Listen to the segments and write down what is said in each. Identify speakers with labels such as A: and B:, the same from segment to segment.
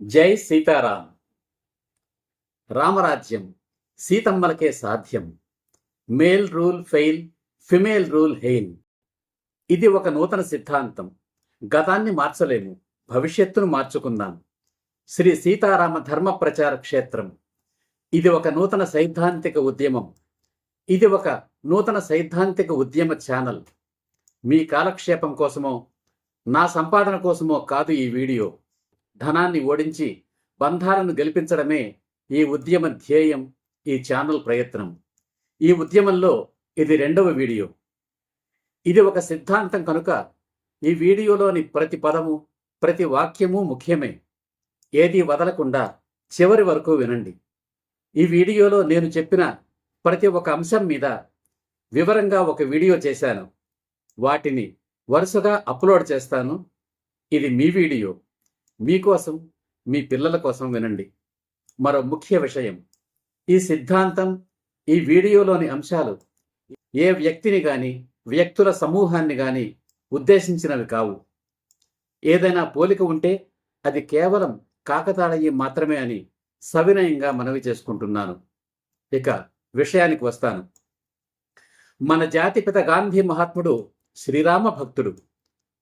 A: జై సీతారాం. రామరాజ్యం సీతమ్మలకే సాధ్యం. Male rule fail, female rule hail. ఇది ఒక నూతన సిద్ధాంతం. గతాన్ని మార్చలేము, భవిష్యత్తును మార్చుకుందాం. శ్రీ సీతారామ ధర్మ ప్రచార క్షేత్రం. ఇది ఒక నూతన సైద్ధాంతిక ఉద్యమం. ఇది ఒక నూతన సైద్ధాంతిక ఉద్యమ ఛానల్. మీ కాలక్షేపం కోసమో, నా సంపాదన కోసమో కాదు ఈ వీడియో. ధనాన్ని ఓడించి బంధాలను గెలిపించడమే ఈ ఉద్యమ ధ్యేయం, ఈ ఛానల్ ప్రయత్నం. ఈ ఉద్యమంలో ఇది 2వ వీడియో. ఇది ఒక సిద్ధాంతం కనుక ఈ వీడియోలోని ప్రతి పదము, ప్రతి వాక్యము ముఖ్యమే. ఏదీ వదలకుండా చివరి వరకు వినండి. ఈ వీడియోలో నేను చెప్పిన ప్రతి ఒక్క అంశం మీద వివరంగా ఒక వీడియో చేశాను. వాటిని వరుసగా అప్లోడ్ చేస్తాను. ఇది మీ వీడియో, మీకోసం, మీ పిల్లల కోసం వినండి. మరో ముఖ్య విషయం, ఈ సిద్ధాంతం, ఈ వీడియోలోని అంశాలు ఏ వ్యక్తిని గాని, వ్యక్తుల సమూహాన్ని గాని ఉద్దేశించినవి కావు. ఏదైనా పోలిక ఉంటే అది కేవలం కాకతాళీయం మాత్రమే అని సవినయంగా మనవి చేసుకుంటున్నాను. ఇక విషయానికి వస్తాను. మన జాతిపిత గాంధీ మహాత్ముడు శ్రీరామ భక్తుడు.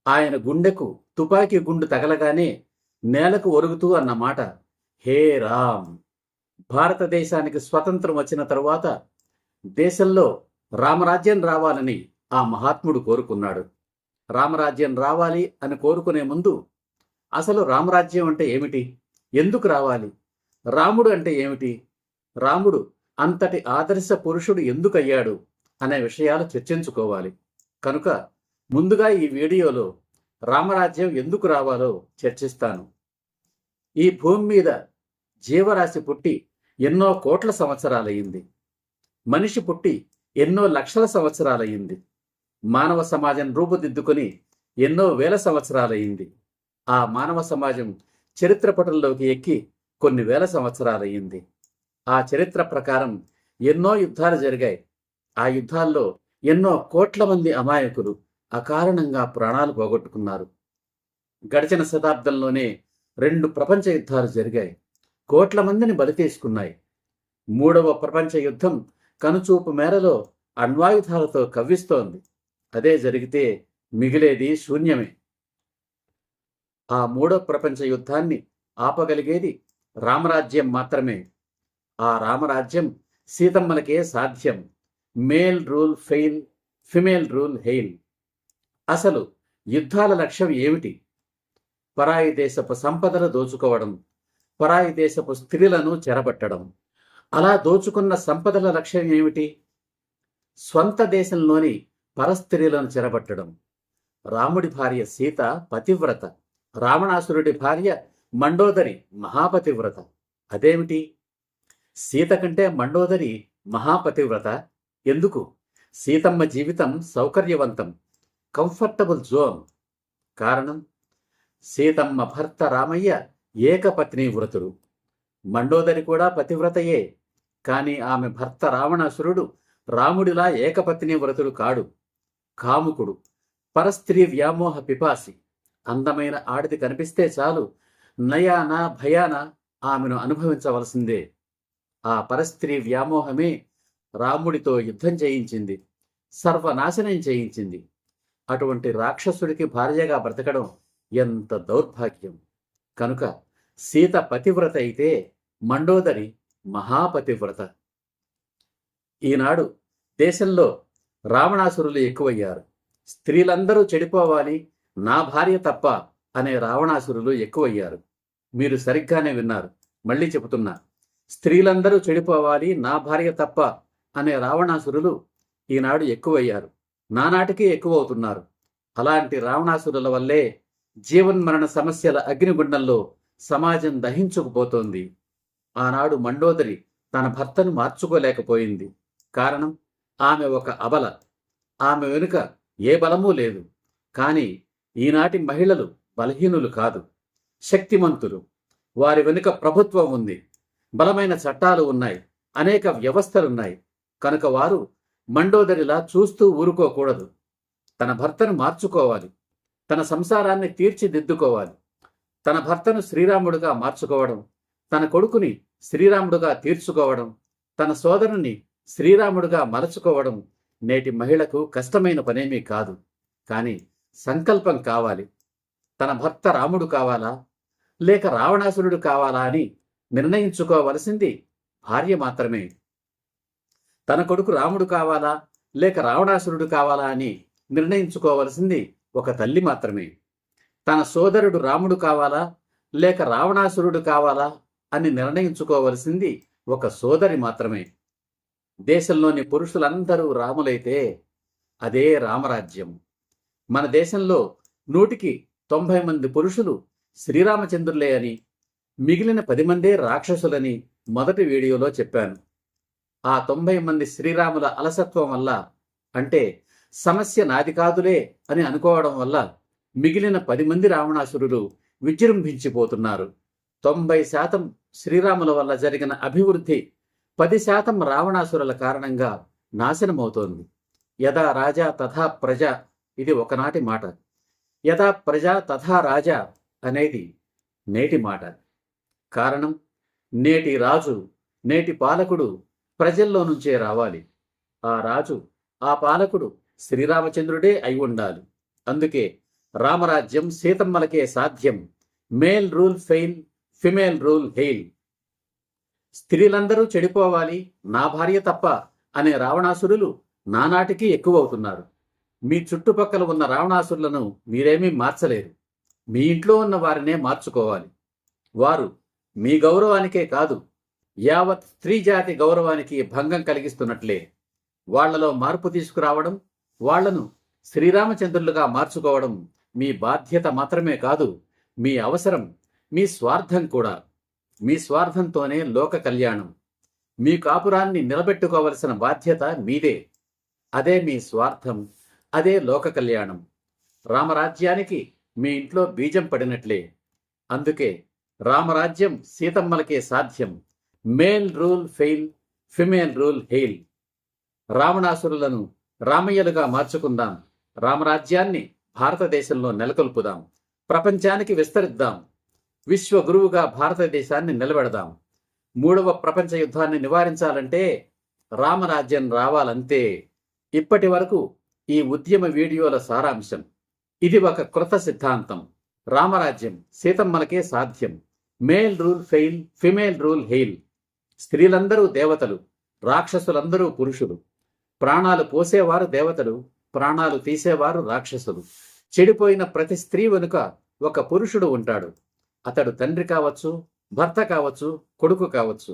A: ఆయన గుండెకు తుపాకీ గుండు తగలగానే నేలకు ఒరుగుతూ అన్నమాట హే రామ్. భారతదేశానికి స్వతంత్రం వచ్చిన తరువాత దేశంలో రామరాజ్యం రావాలని ఆ మహాత్ముడు కోరుకున్నాడు. రామరాజ్యం రావాలి అని కోరుకునే ముందు అసలు రామరాజ్యం అంటే ఏమిటి, ఎందుకు రావాలి, రాముడు అంటే ఏమిటి, రాముడు అంతటి ఆదర్శ పురుషుడు ఎందుకయ్యాడు అనే విషయాలు చర్చించుకోవాలి. కనుక ముందుగా ఈ వీడియోలో రామరాజ్యం ఎందుకు రావాలో చర్చిస్తాను. ఈ భూమి మీద జీవరాశి పుట్టి ఎన్నో కోట్ల సంవత్సరాలయ్యింది. మనిషి పుట్టి ఎన్నో లక్షల సంవత్సరాలయ్యింది. మానవ సమాజం రూపుదిద్దుకొని ఎన్నో వేల సంవత్సరాలయ్యింది. ఆ మానవ సమాజం చరిత్ర పటంలోకి ఎక్కి కొన్ని వేల సంవత్సరాలయ్యింది. ఆ చరిత్ర ప్రకారం ఎన్నో యుద్ధాలు జరిగాయి. ఆ యుద్ధాల్లో ఎన్నో కోట్ల మంది అమాయకులు అకారణంగా ప్రాణాలు పోగొట్టుకున్నారు. గడిచిన శతాబ్దంలోనే 2 ప్రపంచ యుద్ధాలు జరిగాయి. కోట్ల మందిని బలి తీసుకున్నాయి. 3వ ప్రపంచ యుద్ధం కనుచూపు మేరలో అణ్వాయుధాలతో కవ్విస్తోంది. అదే జరిగితే మిగిలేది శూన్యమే. ఆ 3వ ప్రపంచ యుద్ధాన్ని ఆపగలిగేది రామరాజ్యం మాత్రమే. ఆ రామరాజ్యం సీతమ్మలకే సాధ్యం. Male rule fail, female rule hail. అసలు యుద్ధాల లక్ష్యం ఏమిటి? పరాయి దేశపు సంపదలు దోచుకోవడం, పరాయి దేశపు స్త్రీలను చెరబట్టడం. అలా దోచుకున్న సంపదల లక్ష్యం ఏమిటి? స్వంత దేశంలోని పరస్త్రీలను చెరబట్టడం. రాముడి భార్య సీత పతివ్రత, రావణాసురుడి భార్య మండోదరి మహాపతివ్రత. అదేమిటి? సీత కంటే మండోదరి మహాపతివ్రత ఎందుకు? సీతమ్మ జీవితం సౌకర్యవంతం, కంఫర్టబుల్ జోన్. కారణం, సీతమ్మ భర్త రామయ్య ఏకపత్ని వ్రతుడు. మండోదరి కూడా పతివ్రతయే. కాని ఆమె భర్త రావణాసురుడు రాముడిలా ఏకపత్ని వ్రతుడు కాడు. కాముకుడు, పరస్త్రీ వ్యామోహ పిపాసి. అందమైన ఆడిది కనిపిస్తే చాలు నయాన భయాన ఆమెను అనుభవించవలసిందే. ఆ పరస్త్రీ వ్యామోహమే రాముడితో యుద్ధం చేయించింది, సర్వనాశనం చేయించింది. అటువంటి రాక్షసుడికి భార్యగా బ్రతకడం ఎంత దౌర్భాగ్యం. కనుక సీత పతివ్రత అయితే మండోదరి మహాపతివ్రత. ఈనాడు దేశంలో రావణాసురులు ఎక్కువయ్యారు. స్త్రీలందరూ చెడిపోవాలి, నా భార్య తప్ప అనే రావణాసురులు ఎక్కువయ్యారు. మీరు సరిగ్గానే విన్నారు. మళ్ళీ చెబుతున్నా, స్త్రీలందరూ చెడిపోవాలి, నా భార్య తప్ప అనే రావణాసురులు ఈనాడు ఎక్కువయ్యారు. నానాటికి ఎక్కువవుతున్నారు. అలాంటి రావణాసురుల వల్లే జీవన్మరణ సమస్యల అగ్నిగుండంలో సమాజం దహించుకుపోతోంది. ఆనాడు మండోదరి తన భర్తను మార్చుకోలేకపోయింది. కారణం, ఆమె ఒక అబల. ఆమె వెనుక ఏ బలమూ లేదు. కానీ ఈనాటి మహిళలు బలహీనులు కాదు, శక్తిమంతులు. వారి వెనుక ప్రభుత్వం ఉంది, బలమైన చట్టాలు ఉన్నాయి, అనేక వ్యవస్థలున్నాయి. కనుక వారు మండోదరిలా చూస్తూ ఊరుకోకూడదు. తన భర్తను మార్చుకోవాలి, తన సంసారాన్ని తీర్చిదిద్దుకోవాలి. తన భర్తను శ్రీరాముడుగా మార్చుకోవడం, తన కొడుకుని శ్రీరాముడుగా తీర్చుకోవడం, తన సోదరుని శ్రీరాముడుగా మలచుకోవడం నేటి మహిళకు కష్టమైన పనేమీ కాదు. కానీ సంకల్పం కావాలి. తన భర్త రాముడు కావాలా లేక రావణాసురుడు కావాలా అని నిర్ణయించుకోవలసింది భార్య మాత్రమే. తన కొడుకు రాముడు కావాలా లేక రావణాసురుడు కావాలా అని నిర్ణయించుకోవలసింది ఒక తల్లి మాత్రమే. తన సోదరుడు రాముడు కావాలా లేక రావణాసురుడు కావాలా అని నిర్ణయించుకోవలసింది ఒక సోదరి మాత్రమే. దేశంలోని పురుషులందరూ రాములైతే అదే రామరాజ్యం. మన దేశంలో 100కి 90 మంది పురుషులు శ్రీరామచంద్రులే అని, మిగిలిన 10 మందే రాక్షసులని మొదటి వీడియోలో చెప్పాను. ఆ 90 మంది శ్రీరాముల అలసత్వం వల్ల, అంటే సమస్య నాది కాదులే అని అనుకోవడం వల్ల మిగిలిన 10 మంది రావణాసురులు విజృంభించిపోతున్నారు. 90% శ్రీరాముల వల్ల జరిగిన అభివృద్ధి 10% రావణాసురుల కారణంగా నాశనమవుతోంది. యథా రాజా తథా ప్రజ, ఇది ఒకనాటి మాట. యథా ప్రజా తథా రాజా అనేది నేటి మాట. కారణం, నేటి రాజు, నేటి పాలకుడు ప్రజల్లో నుంచే రావాలి. ఆ రాజు, ఆ పాలకుడు శ్రీరామచంద్రుడే అయి ఉండాలి. అందుకే రామరాజ్యం సీతమ్మలకే సాధ్యం. Male rule fail, female rule hail. స్త్రీలందరూ చెడిపోవాలి, నా భార్య తప్ప అనే రావణాసురులు నానాటికి ఎక్కువవుతున్నారు. మీ చుట్టుపక్కల ఉన్న రావణాసురులను మీరేమీ మార్చలేరు. మీ ఇంట్లో ఉన్న వారినే మార్చుకోవాలి. వారు మీ గౌరవానికే కాదు, యావత్ స్త్రీ జాతి గౌరవానికి భంగం కలిగిస్తున్నట్లే. వాళ్లలో మార్పు తీసుకురావడం, వాళ్లను శ్రీరామచంద్రులుగా మార్చుకోవడం మీ బాధ్యత మాత్రమే కాదు, మీ అవసరం, మీ స్వార్థం కూడా. మీ స్వార్థంతోనే లోక కళ్యాణం. మీ కాపురాన్ని నిలబెట్టుకోవలసిన బాధ్యత మీదే. అదే మీ స్వార్థం, అదే లోక కళ్యాణం. రామరాజ్యానికి మీ ఇంట్లో బీజం పడినట్లే. అందుకే రామరాజ్యం సీతమ్మలకే సాధ్యం. Male rule fail, female rule hail. రావణాసురులను రామయ్యలుగా మార్చుకుందాం. రామరాజ్యాన్ని భారతదేశంలో నెలకొల్పుదాం. ప్రపంచానికి విస్తరిద్దాం. విశ్వగురువుగా భారతదేశాన్ని నిలబెడదాం. 3వ ప్రపంచ యుద్ధాన్ని నివారించాలంటే రామరాజ్యం రావాలంతే. ఇప్పటి వరకు ఈ ఉద్యమ వీడియోల సారాంశం. ఇది ఒక కృత సిద్ధాంతం. రామరాజ్యం సీతమ్మలకే సాధ్యం. Male rule fail, female rule hail. స్త్రీలందరూ దేవతలు, రాక్షసులందరూ పురుషులు. ప్రాణాలు పోసేవారు దేవతలు, ప్రాణాలు తీసేవారు రాక్షసులు. చెడిపోయిన ప్రతి స్త్రీ వెనుక ఒక పురుషుడు ఉంటాడు. అతడు తండ్రి కావచ్చు, భర్త కావచ్చు, కొడుకు కావచ్చు.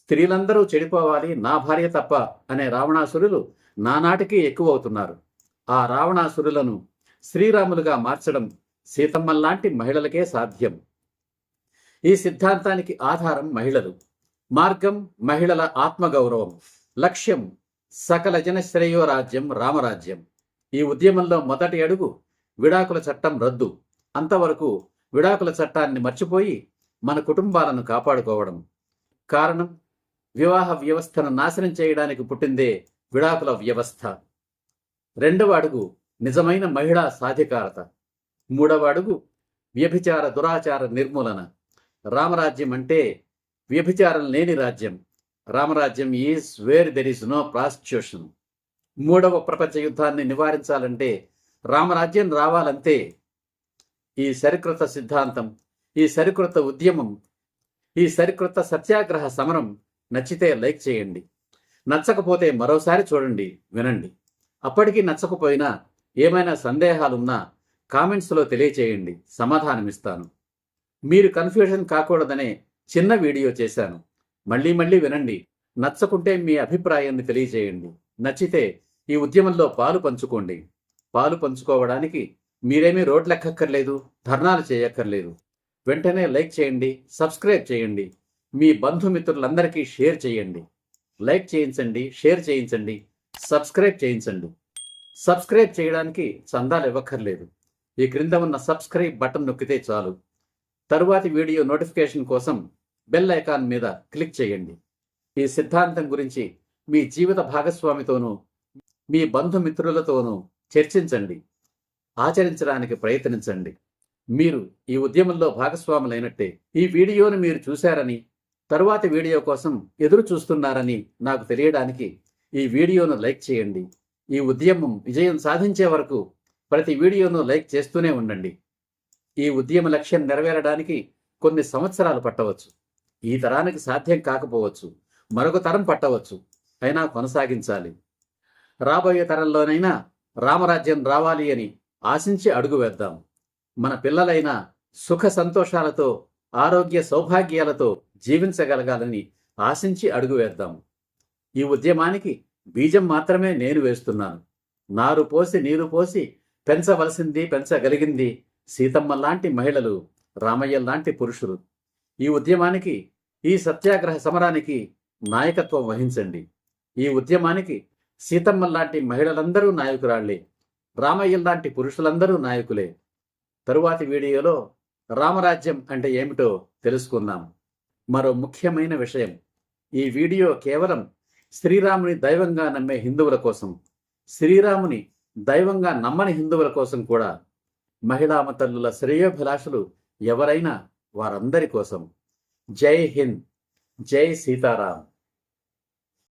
A: స్త్రీలందరూ చెడిపోవాలి, నా భార్య తప్ప అనే రావణాసురులు నానాటికి ఎక్కువవుతున్నారు. ఆ రావణాసురులను శ్రీరాములుగా మార్చడం సీతమ్మల్లాంటి మహిళలకే సాధ్యం. ఈ సిద్ధాంతానికి ఆధారం మహిళలు, మార్గం మహిళల ఆత్మగౌరవం, లక్ష్యం సకల జన శ్రేయోరాజ్యం రామరాజ్యం. ఈ ఉద్యమంలో మొదటి అడుగు విడాకుల చట్టం రద్దు. అంతవరకు విడాకుల చట్టాన్ని మర్చిపోయి మన కుటుంబాలను కాపాడుకోవడం. కారణం, వివాహ వ్యవస్థను నాశనం చేయడానికి పుట్టిందే విడాకుల వ్యవస్థ. 2వ అడుగు నిజమైన మహిళా సాధికారత. 3వ అడుగు వ్యభిచార దురాచార నిర్మూలన. రామరాజ్యం అంటే వ్యభిచారం లేని రాజ్యం. Ramarajyam is where there is no prostitution. 3వ ప్రపంచ యుద్ధాన్ని నివారించాలంటే రామరాజ్యం రావాలంతే. ఈ సరికృత సిద్ధాంతం, ఈ సరికృత ఉద్యమం, ఈ సరికృత సత్యాగ్రహ సమరం నచ్చితే లైక్ చేయండి. నచ్చకపోతే మరోసారి చూడండి, వినండి. అప్పటికీ నచ్చకపోయినా ఏమైనా సందేహాలున్నా కామెంట్స్లో తెలియచేయండి, సమాధానమిస్తాను. మీరు కన్ఫ్యూజన్ కాకూడదనే చిన్న వీడియో చేశాను. మళ్ళీ మళ్ళీ వినండి. నచ్చకుంటే మీ అభిప్రాయాన్ని తెలియచేయండి. నచ్చితే ఈ ఉద్యమంలో పాలు పంచుకోండి. పాలు పంచుకోవడానికి మీరేమీ రోడ్లెక్కక్కర్లేదు, ధర్నాలు చేయక్కర్లేదు. వెంటనే లైక్ చేయండి, సబ్స్క్రైబ్ చేయండి. మీ బంధుమిత్రులందరికీ షేర్ చేయండి. లైక్ చేయించండి, షేర్ చేయించండి, సబ్స్క్రైబ్ చేయించండి. సబ్స్క్రైబ్ చేయడానికి చందాలు ఇవ్వక్కర్లేదు. ఈ క్రింద ఉన్న సబ్స్క్రైబ్ బటన్ నొక్కితే చాలు. తరువాతి వీడియో నోటిఫికేషన్ కోసం బెల్ ఐకాన్ మీద క్లిక్ చేయండి. ఈ సిద్ధాంతం గురించి మీ జీవిత భాగస్వామితోనూ మీ బంధుమిత్రులతోనూ చర్చించండి, ఆచరించడానికి ప్రయత్నించండి. మీరు ఈ ఉద్యమంలో భాగస్వాములైనట్టే. ఈ వీడియోను మీరు చూశారని, తరువాతి వీడియో కోసం ఎదురు చూస్తున్నారని నాకు తెలియడానికి ఈ వీడియోను లైక్ చేయండి. ఈ ఉద్యమం విజయం సాధించే వరకు ప్రతి వీడియోను లైక్ చేస్తూనే ఉండండి. ఈ ఉద్యమ లక్ష్యం నెరవేరడానికి కొన్ని సంవత్సరాలు పట్టవచ్చు. ఈ తరానికి సాధ్యం కాకపోవచ్చు, మరొక తరం పట్టవచ్చు. అయినా కొనసాగించాలి. రాబోయే తరంలోనైనా రామరాజ్యం రావాలి అని ఆశించి అడుగు వేద్దాం. మన పిల్లలైనా సుఖ సంతోషాలతో, ఆరోగ్య సౌభాగ్యాలతో జీవించగలగాలని ఆశించి అడుగు వేద్దాం. ఈ ఉద్యమానికి బీజం మాత్రమే నేను వేస్తున్నాను. నారు పోసి నీరు పోసి పెంచవలసింది, పెంచగలిగింది సీతమ్మ లాంటి మహిళలు, రామయ్య లాంటి పురుషులు. ఈ ఉద్యమానికి, ఈ సత్యాగ్రహ సమరానికి నాయకత్వం వహించండి. ఈ ఉద్యమానికి సీతమ్మ లాంటి మహిళలందరూ నాయకురాళ్లే, రామయ్య లాంటి పురుషులందరూ నాయకులే. తరువాతి వీడియోలో రామరాజ్యం అంటే ఏమిటో తెలుసుకుందాం. మరో ముఖ్యమైన విషయం, ఈ వీడియో కేవలం శ్రీరాముని దైవంగా నమ్మే హిందువుల కోసం, శ్రీరాముని దైవంగా నమ్మని హిందువుల కోసం కూడా. మహిళామ తల్లుల శ్రేయోభిలాషులు ఎవరైనా వారందరి కోసం. జై హింద్, జై సీతారాం.